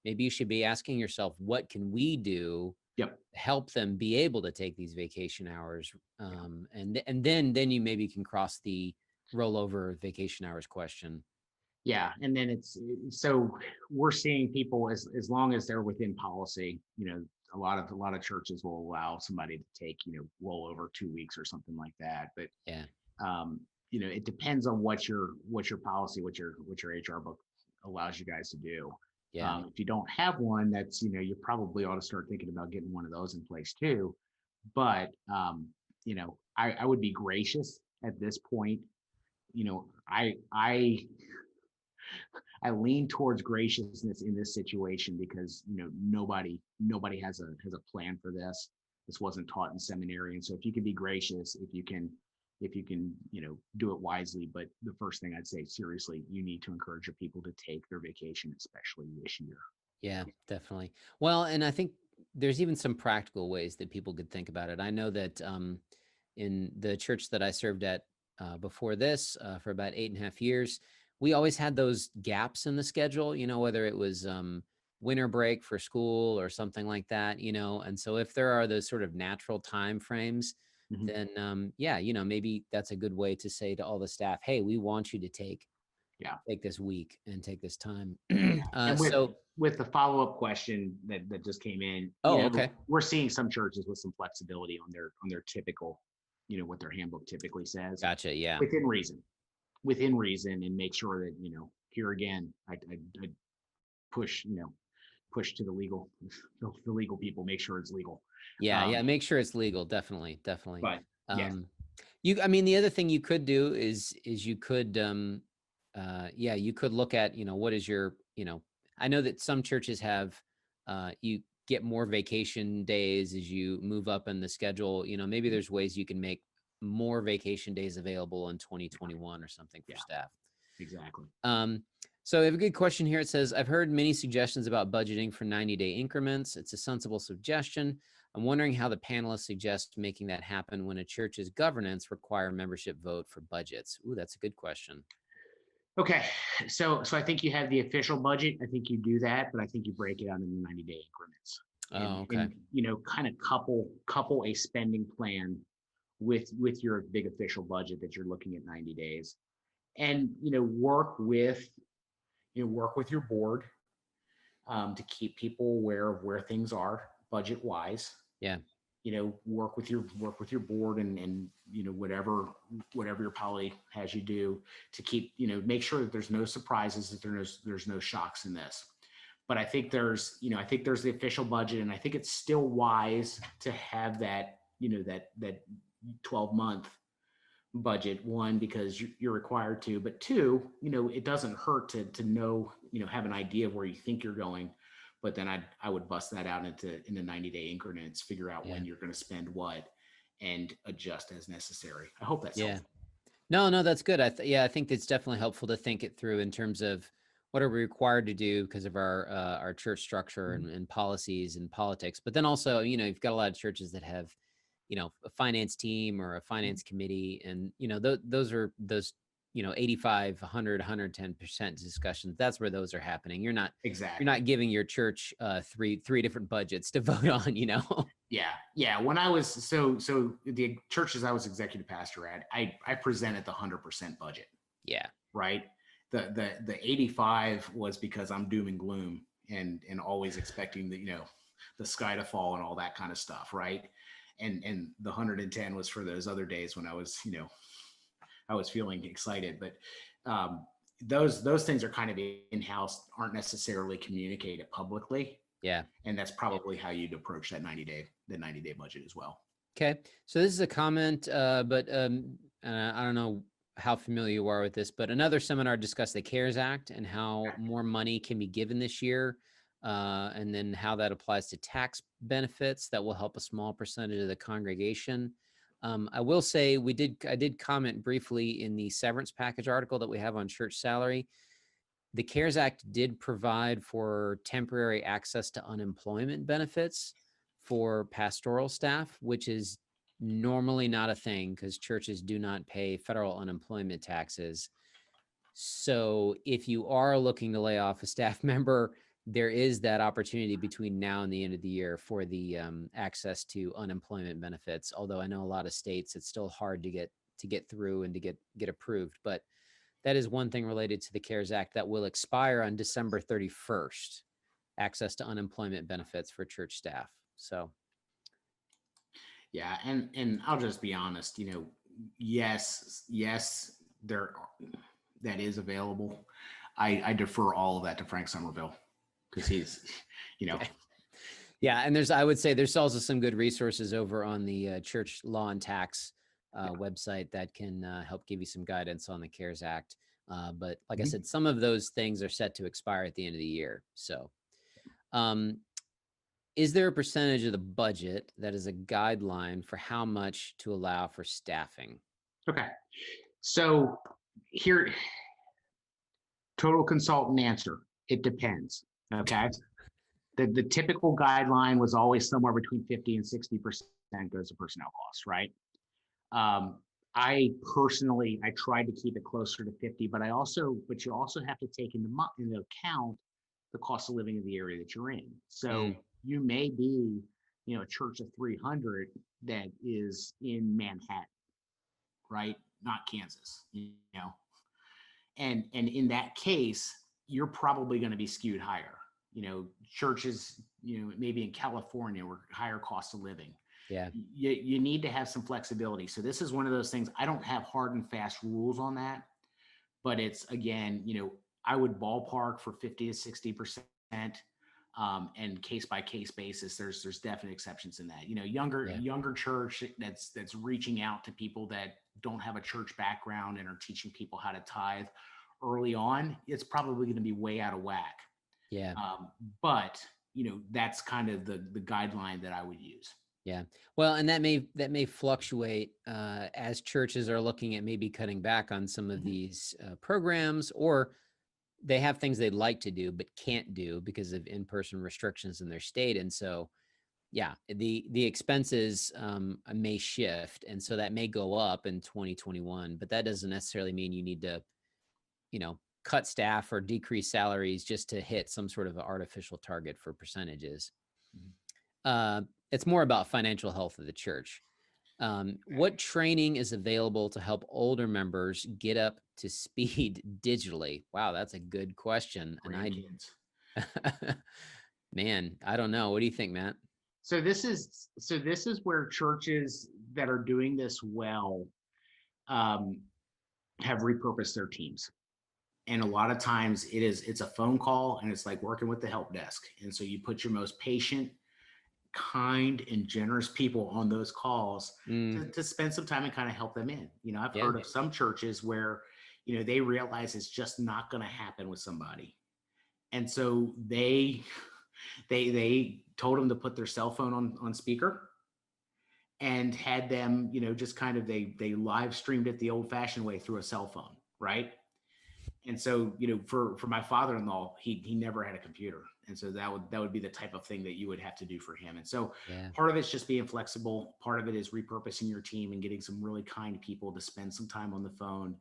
maybe you should be asking yourself, what can we do to help them be able to take these vacation hours? And then you maybe can cross the rollover vacation hours question. Yeah. And then so we're seeing people as long as they're within policy, a lot of churches will allow somebody to take, roll over 2 weeks or something like that. But yeah, it depends on what your policy, what your HR book allows you guys to do. Yeah. If you don't have one, that's, you probably ought to start thinking about getting one of those in place too. But, I would be gracious at this point. You know, I lean towards graciousness in this situation because, nobody has a plan for this. This wasn't taught in seminary. And so if you can be gracious, if you can, do it wisely. But the first thing I'd say, seriously, you need to encourage your people to take their vacation, especially this year. Yeah, definitely. Well, and I think there's even some practical ways that people could think about it. I know that in the church that I served at before this for about 8.5 years, we always had those gaps in the schedule, whether it was winter break for school or something like that, and so if there are those sort of natural time frames, Mhm. then yeah, maybe that's a good way to say to all the staff, hey, we want you to Yeah. take this week and take this time. And So, with the follow-up question that just came in, oh, okay. we're seeing some churches with some flexibility on their typical, what their handbook typically says, Gotcha. Yeah. within reason, and make sure that, here again, I push to the legal the legal people, make sure it's legal. Yeah. Um, Yeah. Make sure it's legal. Definitely. Definitely. but yes, Um, I mean, the other thing you could do is you could, yeah, you could look at, what is your, I know that some churches have, you get more vacation days as you move up in the schedule. Maybe there's ways you can make more vacation days available in 2021 or something for yeah, staff. exactly. So I have a good question here. It says, I've heard many suggestions about budgeting for 90-day increments. It's a sensible suggestion. I'm wondering how the panelists suggest making that happen when a church's governance require membership vote for budgets. Ooh, that's a good question. Okay, so I think you have the official budget. I think you do that, but I think you break it out into 90-day increments, Oh, okay. and kind of couple a spending plan with your big official budget that you're looking at 90 days, and work with your board, to keep people aware of where things are budget wise. Yeah. Work with your board, and whatever your poly has you do to keep, make sure that there's no surprises, that there's no shocks in this. But I think there's the official budget, and I think it's still wise to have that, that 12-month budget. One, because you're required to, but two, it doesn't hurt to know, have an idea of where you think you're going. But then I would bust that out into 90-day increments, figure out when Yeah. you're going to spend what, and adjust as necessary. I hope that's Yeah. helpful. No, that's good. I think it's definitely helpful to think it through in terms of what are we required to do because of our church structure and policies and politics. But then also, you've got a lot of churches that have, a finance team or a finance committee, and those are those 85, 100, 110% discussions. That's where those are happening. You're not Exactly. giving your church three different budgets to vote on. Yeah. When I was the churches I was executive pastor at, I presented the 100% budget, Yeah. right? The 85 was because I'm doom and gloom, and always expecting the sky to fall and all that kind of stuff, right? And the 110 was for those other days when I was feeling excited. But those things are kind of in-house, aren't necessarily communicated publicly. Yeah. And that's probably how you'd approach that 90-day budget as well. Okay, so this is a comment, but I don't know how familiar you are with this, but another seminar discussed the CARES Act and how more money can be given this year, and then how that applies to tax benefits that will help a small percentage of the congregation. I will say I did comment briefly in the severance package article that we have on ChurchSalary. The CARES Act did provide for temporary access to unemployment benefits for pastoral staff, which is normally not a thing because churches do not pay federal unemployment taxes. So if you are looking to lay off a staff member, there is that opportunity between now and the end of the year for the access to unemployment benefits. Although I know a lot of states, it's still hard to get through and to get approved. But that is one thing related to the CARES Act that will expire on December 31st, access to unemployment benefits for church staff. So, Yeah, and I'll just be honest, yes, there that is available. I defer all of that to Frank Somerville. because he's, you know. Okay. Yeah. And I would say there's also some good resources over on the Church Law and Tax website that can help give you some guidance on the CARES Act. But like I said, some of those things are set to expire at the end of the year. So, is there a percentage of the budget that is a guideline for how much to allow for staffing? Okay. So here, total consultant answer. It depends. Okay. The typical guideline was always somewhere between 50 and 60% goes to personnel costs, right? I personally, I tried to keep it closer to 50, but you also have to take into account the cost of living of the area that you're in. So you may be, a church of 300 that is in Manhattan, right? Not Kansas, and in that case, you're probably going to be skewed higher. Churches, maybe in California where higher cost of living. Yeah. You need to have some flexibility. So this is one of those things. I don't have hard and fast rules on that, but it's, again, I would ballpark for 50 to 60%, and case by case basis. There's definite exceptions in that. Younger church that's reaching out to people that don't have a church background and are teaching people how to tithe early on. It's probably going to be way out of whack. Yeah. But that's kind of the guideline that I would use. Yeah. Well, and that may fluctuate as churches are looking at maybe cutting back on some of these programs, or they have things they'd like to do but can't do because of in-person restrictions in their state. And so, yeah, the expenses may shift, and so that may go up in 2021. But that doesn't necessarily mean you need to, cut staff or decrease salaries just to hit some sort of artificial target for percentages. It's more about financial health of the church. What training is available to help older members get up to speed digitally? Wow, that's a good question. Grandkids. Man, I don't know. What do you think, Matt? So this is where churches that are doing this well have repurposed their teams. And a lot of times it's a phone call, and it's like working with the help desk. And so you put your most patient, kind, and generous people on those calls to spend some time and kind of help them in. I've heard of some churches where, they realize it's just not going to happen with somebody. And so they told them to put their cell phone on speaker and had them, just kind of, they live streamed it the old fashioned way through a cell phone. Right. And so, for my father-in-law, he never had a computer. And so that would be the type of thing that you would have to do for him. And so part of it's just being flexible. Part of it is repurposing your team and getting some really kind people to spend some time on the phone,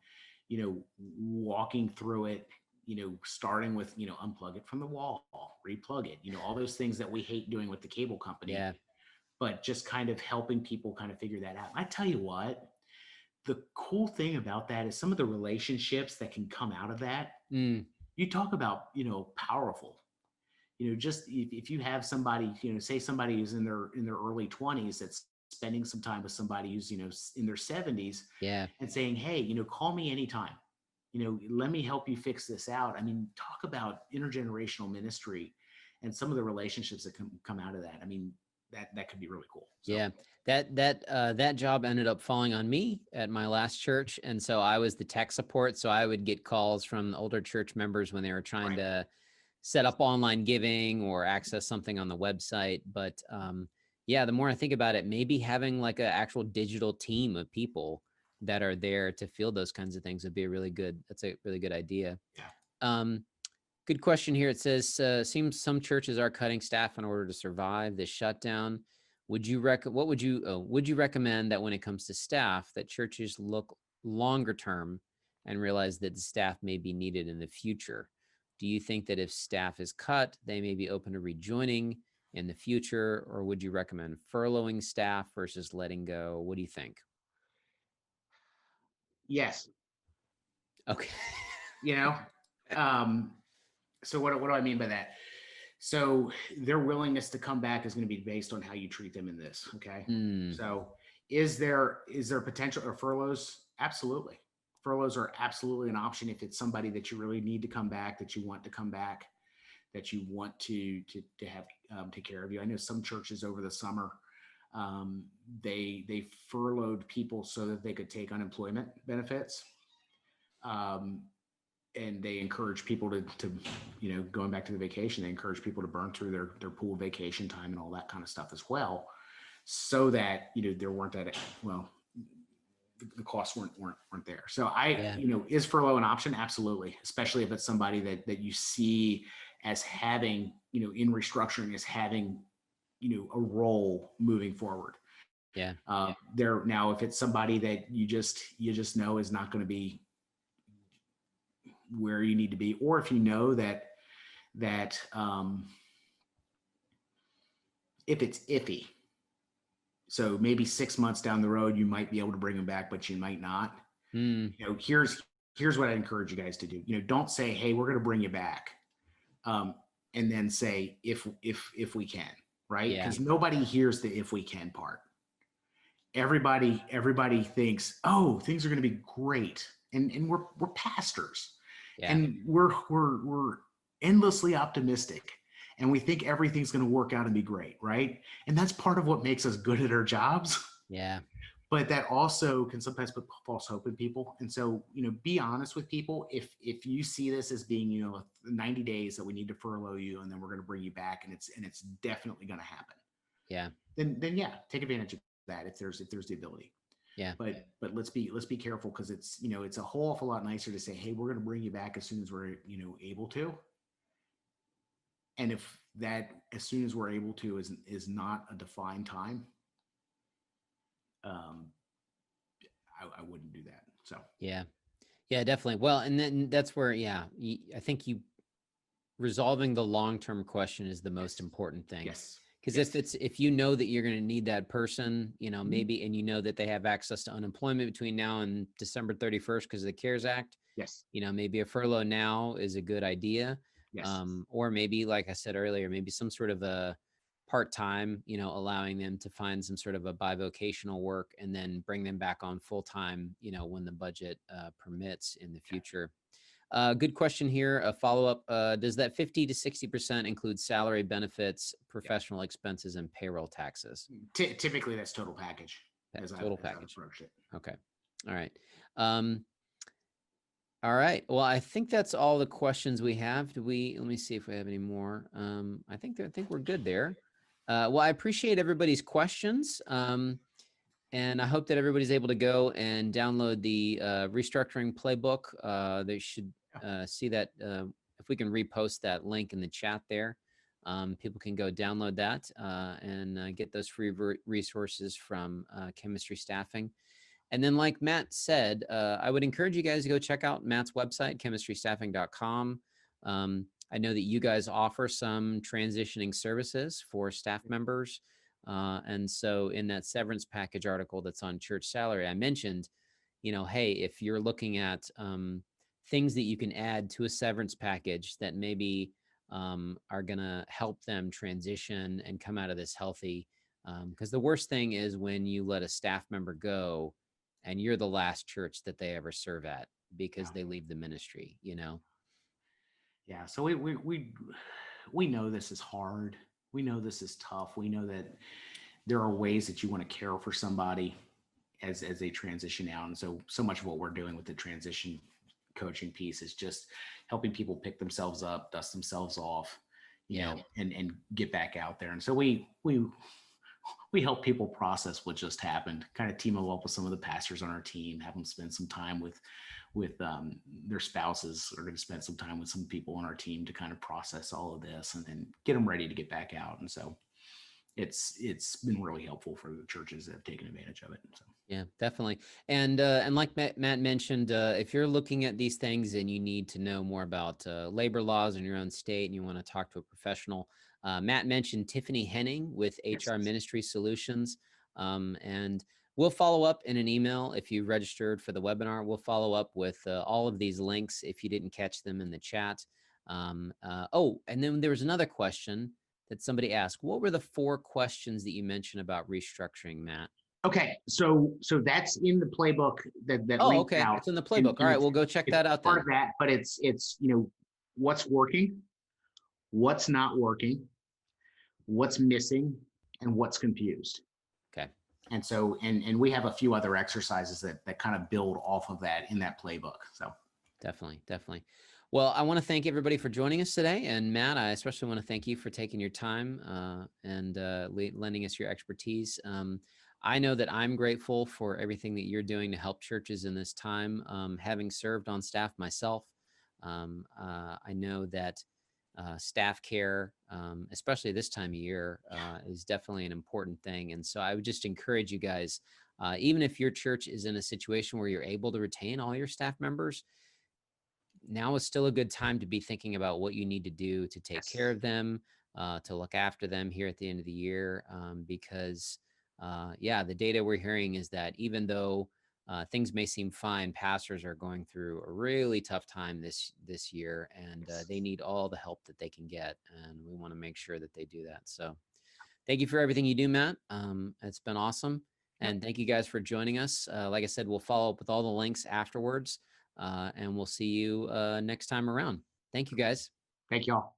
walking through it, starting with, unplug it from the wall, replug it, all those things that we hate doing with the cable company. Yeah. But just kind of helping people kind of figure that out. I tell you what, the cool thing about that is some of the relationships that can come out of that. You talk about, powerful, just if you have somebody, say somebody who's in their early 20s that's spending some time with somebody who's, in their 70s, and saying, hey, call me anytime, let me help you fix this out. I mean, talk about intergenerational ministry and some of the relationships that can come out of that. I mean, that could be really cool. So. Yeah. That job ended up falling on me at my last church. And so I was the tech support. So I would get calls from the older church members when they were trying to set up online giving or access something on the website. But the more I think about it, maybe having like an actual digital team of people that are there to field those kinds of things would be that's a really good idea. Yeah. Good question here. It says, seems some churches are cutting staff in order to survive this shutdown. Would you recommend that when it comes to staff, that churches look longer term and realize that the staff may be needed in the future? Do you think that if staff is cut, they may be open to rejoining in the future, or would you recommend furloughing staff versus letting go? What do you think? Yes. Okay. So what do I mean by that? So their willingness to come back is going to be based on how you treat them in this. Okay. So is there potential or furloughs? Absolutely. Furloughs are absolutely an option if it's somebody that you really need to come back, that you want to come back, that you want to have take care of you. I know some churches over the summer, they furloughed people so that they could take unemployment benefits. And they encourage people to, going back to the vacation, they encourage people to burn through their pool vacation time and all that kind of stuff as well, so that, there weren't the costs weren't there. So is furlough an option? Absolutely. Especially if it's somebody that you see as having, in restructuring, as having, a role moving forward. Yeah. Now, if it's somebody that you just know is not going to be where you need to be, or if you know that if it's iffy, so maybe 6 months down the road, you might be able to bring them back, but you might not. Here's what I encourage you guys to do. Don't say, hey, we're going to bring you back. And then say, if we can, right? Because nobody hears the if we can part. Everybody thinks, oh, things are going to be great. And we're pastors. Yeah. And we're endlessly optimistic, and we think everything's going to work out and be great, right? And that's part of what makes us good at our jobs. Yeah. But that also can sometimes put false hope in people. And so, be honest with people. If you see this as being, 90 days that we need to furlough you, and then we're going to bring you back, and it's definitely going to happen. Yeah. Then take advantage of that if there's the ability. Yeah. But let's be careful, because it's, it's a whole awful lot nicer to say, hey, we're going to bring you back as soon as we're, able to. And if that as soon as we're able to is not a defined time, I wouldn't do that. So yeah, definitely. Well, and then that's where, I think resolving the long-term question is the most important thing. Yes. Because if you know that you're going to need that person, maybe, and you know that they have access to unemployment between now and December 31st because of the CARES Act. Yes. Maybe a furlough now is a good idea. Yes. Or maybe, like I said earlier, maybe some sort of a part-time, allowing them to find some sort of a bivocational work and then bring them back on full-time, when the budget permits in the future. Good question here. A follow-up. Does that 50 to 60% include salary, benefits, professional expenses, and payroll taxes? Typically, that's total package. Total package. I've approached it. Okay. All right. All right. Well, I think that's all the questions we have. Let me see if we have any more. I think we're good there. Well, I appreciate everybody's questions. And I hope that everybody's able to go and download the restructuring playbook. They should see that if we can repost that link in the chat there. People can go download that and get those free resources from ChemistryStaffing. And then, like Matt said, I would encourage you guys to go check out Matt's website, ChemistryStaffing.com. I know that you guys offer some transitioning services for staff members. And so in that severance package article that's on ChurchSalary, I mentioned, hey, if you're looking at things that you can add to a severance package that maybe are going to help them transition and come out of this healthy. Because the worst thing is when you let a staff member go and you're the last church that they ever serve at because they leave the ministry, Yeah. So we know this is hard. We know this is tough. We know that there are ways that you want to care for somebody as they transition out. And so much of what we're doing with the transition coaching piece is just helping people pick themselves up, dust themselves off, you know, and get back out there. And so we help people process what just happened, kind of team up with some of the pastors on our team, have them spend some time with their spouses, are going to spend some time with some people on our team to kind of process all of this and then get them ready to get back out. And so it's been really helpful for the churches that have taken advantage of it. So. Yeah, definitely. And like Matt mentioned, if you're looking at these things and you need to know more about labor laws in your own state and you want to talk to a professional, Matt mentioned Tiffany Henning with HR Ministry Solutions. And we'll follow up in an email if you registered for the webinar. We'll follow up with all of these links if you didn't catch them in the chat. And then there was another question that somebody asked. What were the 4 questions that you mentioned about restructuring, Matt? Okay, so that's in the playbook that okay, out. It's in the playbook. All right, we'll go check that out then. Part of that, but it's what's working, what's not working, what's missing, and what's confused. Okay. And so, and we have a few other exercises that kind of build off of that in that playbook. So Definitely, definitely. Well, I want to thank everybody for joining us today. And Matt, I especially want to thank you for taking your time and lending us your expertise. I know that I'm grateful for everything that you're doing to help churches in this time. Having served on staff myself, I know that staff care, especially this time of year, is definitely an important thing. And so I would just encourage you guys, even if your church is in a situation where you're able to retain all your staff members, now is still a good time to be thinking about what you need to do to take care of them, to look after them here at the end of the year. Because, yeah, the data we're hearing is that even though things may seem fine, pastors are going through a really tough time this year, and they need all the help that they can get, and we want to make sure that they do that. So, thank you for everything you do, Matt. It's been awesome. And thank you guys for joining us. Like I said, we'll follow up with all the links afterwards, and we'll see you next time around. Thank you, guys. thank you all.